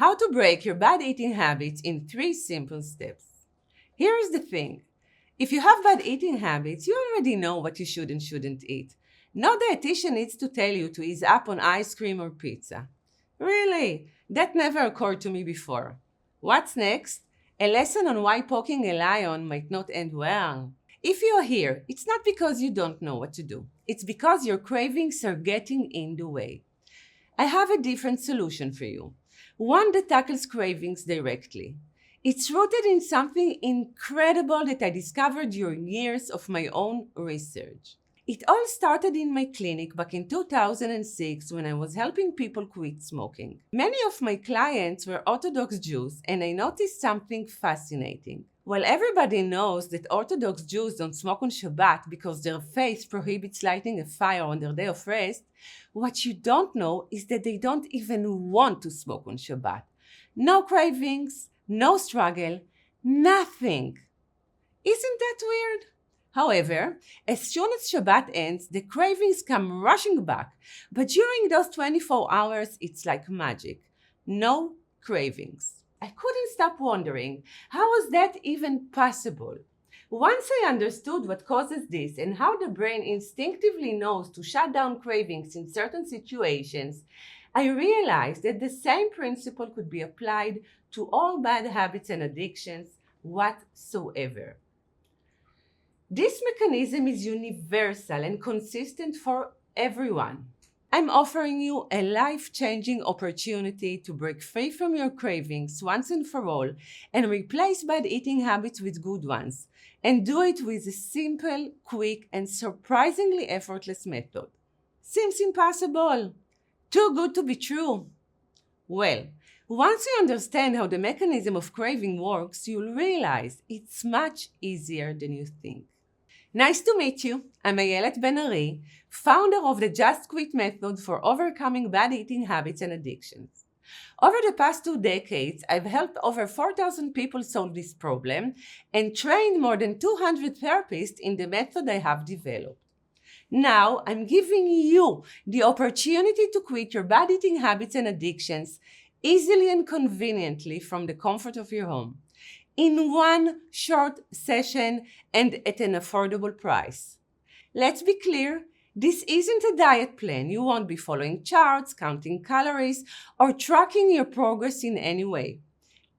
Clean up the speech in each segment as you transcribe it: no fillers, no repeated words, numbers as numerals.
How to break your bad eating habits in 3 simple steps. Here is the thing. If you have bad eating habits, you already know what you should and shouldn't eat. No dietitian needs to tell you to ease up on ice cream or pizza. Really, that never occurred to me before. What's next? A lesson on why poking a lion might not end well. If you are here, it's not because you don't know what to do. It's because your cravings are getting in the way. I have a different solution for you. One that tackles cravings directly. It's rooted in something incredible that I discovered during years of my own research. It all started in my clinic back in 2006 when I was helping people quit smoking. Many of my clients were Orthodox Jews, and I noticed something fascinating. While everybody knows that Orthodox Jews don't smoke on Shabbat because their faith prohibits lighting a fire on their day of rest, what you don't know is that they don't even want to smoke on Shabbat. No cravings, no struggle, nothing. Isn't that weird? However, as soon as Shabbat ends, the cravings come rushing back. But during those 24 hours, it's like magic. No cravings. I couldn't stop wondering, how was that even possible? Once I understood what causes this and how the brain instinctively knows to shut down cravings in certain situations, I realized that the same principle could be applied to all bad habits and addictions whatsoever. This mechanism is universal and consistent for everyone. I'm offering you a life-changing opportunity to break free from your cravings once and for all and replace bad eating habits with good ones, and do it with a simple, quick, and surprisingly effortless method. Seems impossible. Too good to be true. Well, once you understand how the mechanism of craving works, you'll realize it's much easier than you think. Nice to meet you. I'm Iyelet, founder of the Just Quit method for overcoming bad eating habits and addictions. Over the past 2 decades, I've helped over 4,000 people solve this problem and trained more than 200 therapists in the method I have developed. Now, I'm giving you the opportunity to quit your bad eating habits and addictions easily and conveniently from the comfort of your home, in one short session and at an affordable price. Let's be clear, this isn't a diet plan. You won't be following charts, counting calories, or tracking your progress in any way.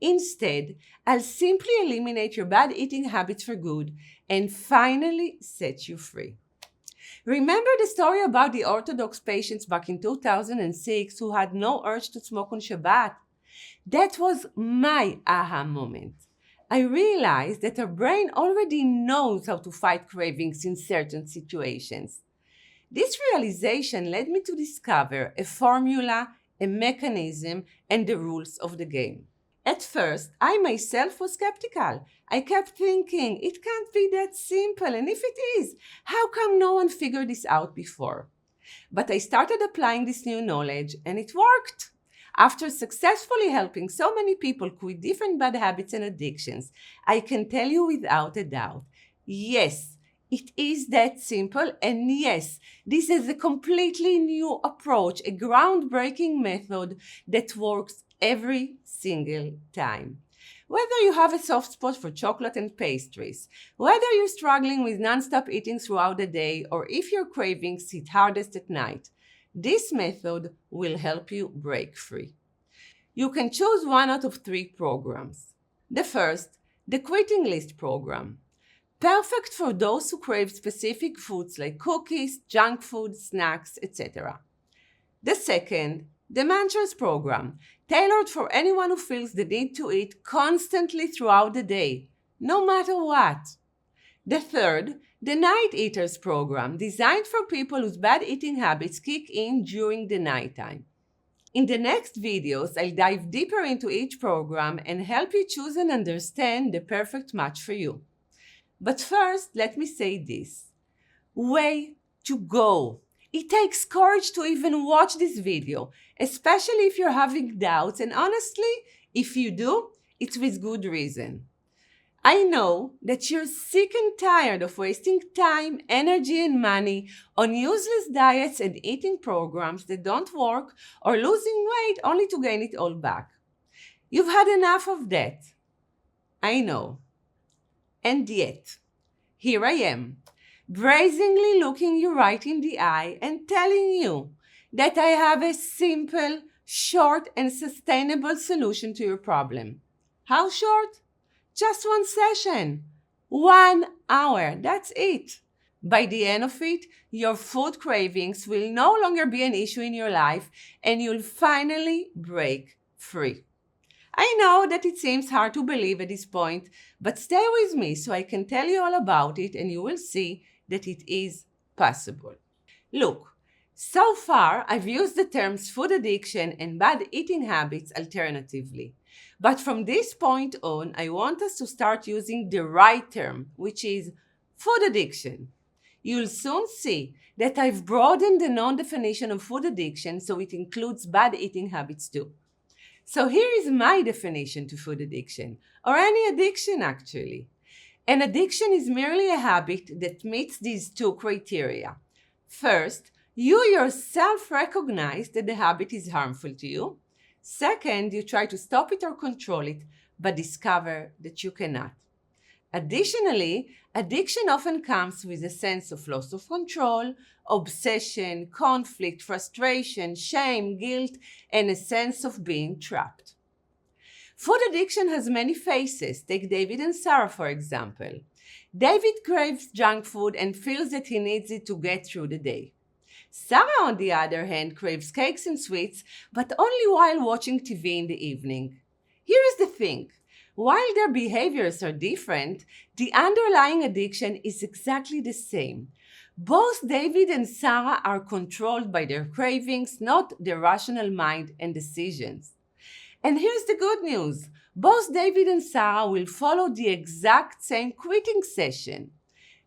Instead, I'll simply eliminate your bad eating habits for good and finally set you free. Remember the story about the Orthodox patients back in 2006 who had no urge to smoke on Shabbat? That was my aha moment. I realized that our brain already knows how to fight cravings in certain situations. This realization led me to discover a formula, a mechanism, and the rules of the game. At first, I myself was skeptical. I kept thinking, it can't be that simple, and if it is, how come no one figured this out before? But I started applying this new knowledge, and it worked. After successfully helping so many people quit different bad habits and addictions, I can tell you without a doubt, yes, it is that simple, and yes, this is a completely new approach, a groundbreaking method that works every single time. Whether you have a soft spot for chocolate and pastries, whether you're struggling with non-stop eating throughout the day, or if your cravings hit hardest at night, this method will help you break free. You can choose one out of 3 programs. The first, the Quitting List program. Perfect for those who crave specific foods like cookies, junk food, snacks, etc. The second, the Mantras program, tailored for anyone who feels the need to eat constantly throughout the day, no matter what. The third, the Night Eaters program, designed for people whose bad eating habits kick in during the nighttime. In the next videos, I'll dive deeper into each program and help you choose and understand the perfect match for you. But first, let me say this. Way to go! It takes courage to even watch this video, especially if you're having doubts, and honestly, if you do, it's with good reason. I know that you're sick and tired of wasting time, energy, and money on useless diets and eating programs that don't work, or losing weight only to gain it all back. You've had enough of that. I know. And yet, here I am, brazenly looking you right in the eye and telling you that I have a simple, short, and sustainable solution to your problem. How short? Just one session. 1 hour. That's it. By the end of it, your food cravings will no longer be an issue in your life and you'll finally break free. I know that it seems hard to believe at this point, but stay with me so I can tell you all about it and you will see that it is possible. Look, so far I've used the terms food addiction and bad eating habits alternatively. But from this point on, I want us to start using the right term, which is food addiction. You'll soon see that I've broadened the known definition of food addiction so it includes bad eating habits too. So here is my definition to food addiction, or any addiction actually. An addiction is merely a habit that meets these two criteria. First, you yourself recognize that the habit is harmful to you. Second, you try to stop it or control it, but discover that you cannot. Additionally, addiction often comes with a sense of loss of control, obsession, conflict, frustration, shame, guilt, and a sense of being trapped. Food addiction has many faces. Take David and Sarah, for example. David craves junk food and feels that he needs it to get through the day. Sarah, on the other hand, craves cakes and sweets, but only while watching TV in the evening. Here is the thing. While their behaviors are different, the underlying addiction is exactly the same. Both David and Sarah are controlled by their cravings, not their rational mind and decisions. And here's the good news. Both David and Sarah will follow the exact same quitting session.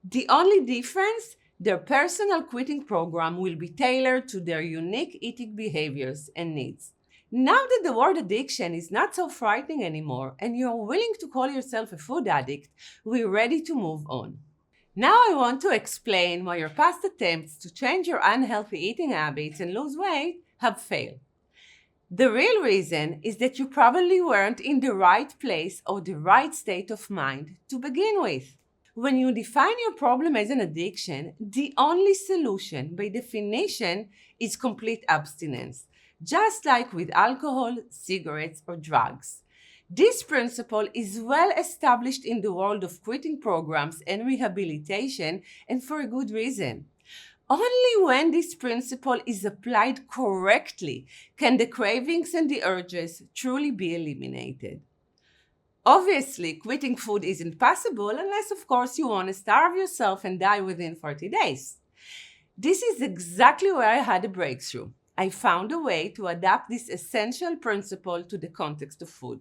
The only difference? Their personal quitting program will be tailored to their unique eating behaviors and needs. Now that the word addiction is not so frightening anymore and you are willing to call yourself a food addict, we're ready to move on. Now I want to explain why your past attempts to change your unhealthy eating habits and lose weight have failed. The real reason is that you probably weren't in the right place or the right state of mind to begin with. When you define your problem as an addiction, the only solution, by definition, is complete abstinence, just like with alcohol, cigarettes, or drugs. This principle is well established in the world of quitting programs and rehabilitation, and for a good reason. Only when this principle is applied correctly can the cravings and the urges truly be eliminated. Obviously, quitting food isn't possible unless, of course, you want to starve yourself and die within 40 days. This is exactly where I had a breakthrough. I found a way to adapt this essential principle to the context of food.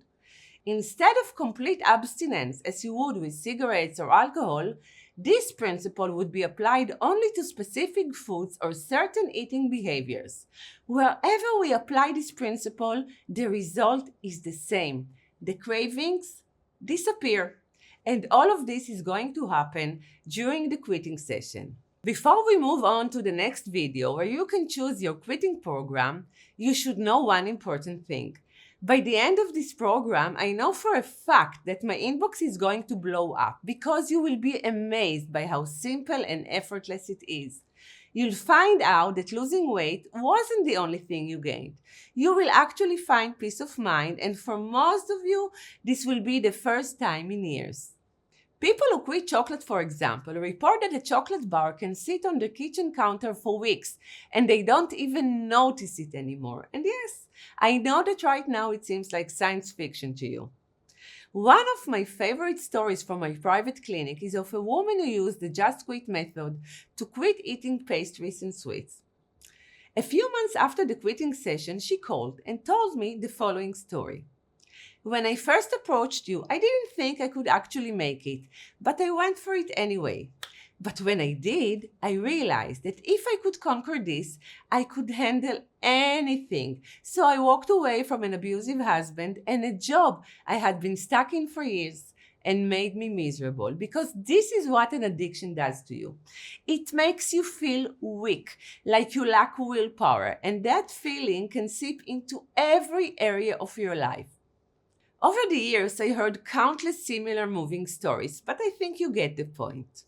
Instead of complete abstinence, as you would with cigarettes or alcohol, this principle would be applied only to specific foods or certain eating behaviors. Wherever we apply this principle, the result is the same. The cravings disappear, and all of this is going to happen during the quitting session. Before we move on to the next video where you can choose your quitting program, you should know one important thing. By the end of this program, I know for a fact that my inbox is going to blow up because you will be amazed by how simple and effortless it is. You'll find out that losing weight wasn't the only thing you gained. You will actually find peace of mind, and for most of you, this will be the first time in years. People who quit chocolate, for example, report that a chocolate bar can sit on the kitchen counter for weeks and they don't even notice it anymore. And yes, I know that right now it seems like science fiction to you. One of my favorite stories from my private clinic is of a woman who used the Just Quit method to quit eating pastries and sweets. A few months after the quitting session, she called and told me the following story. When I first approached you, I didn't think I could actually make it, but I went for it anyway. But when I did, I realized that if I could conquer this, I could handle anything. So I walked away from an abusive husband and a job I had been stuck in for years and made me miserable, because this is what an addiction does to you. It makes you feel weak, like you lack willpower, and that feeling can seep into every area of your life. Over the years, I heard countless similar moving stories, but I think you get the point.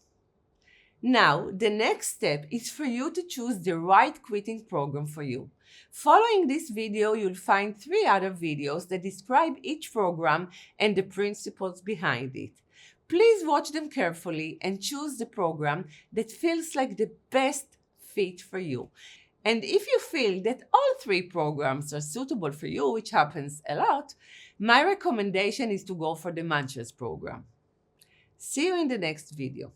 Now, the next step is for you to choose the right quitting program for you. Following this video, you'll find 3 other videos that describe each program and the principles behind it. Please watch them carefully and choose the program that feels like the best fit for you. And if you feel that all 3 programs are suitable for you, which happens a lot, my recommendation is to go for the Munchers program. See you in the next video.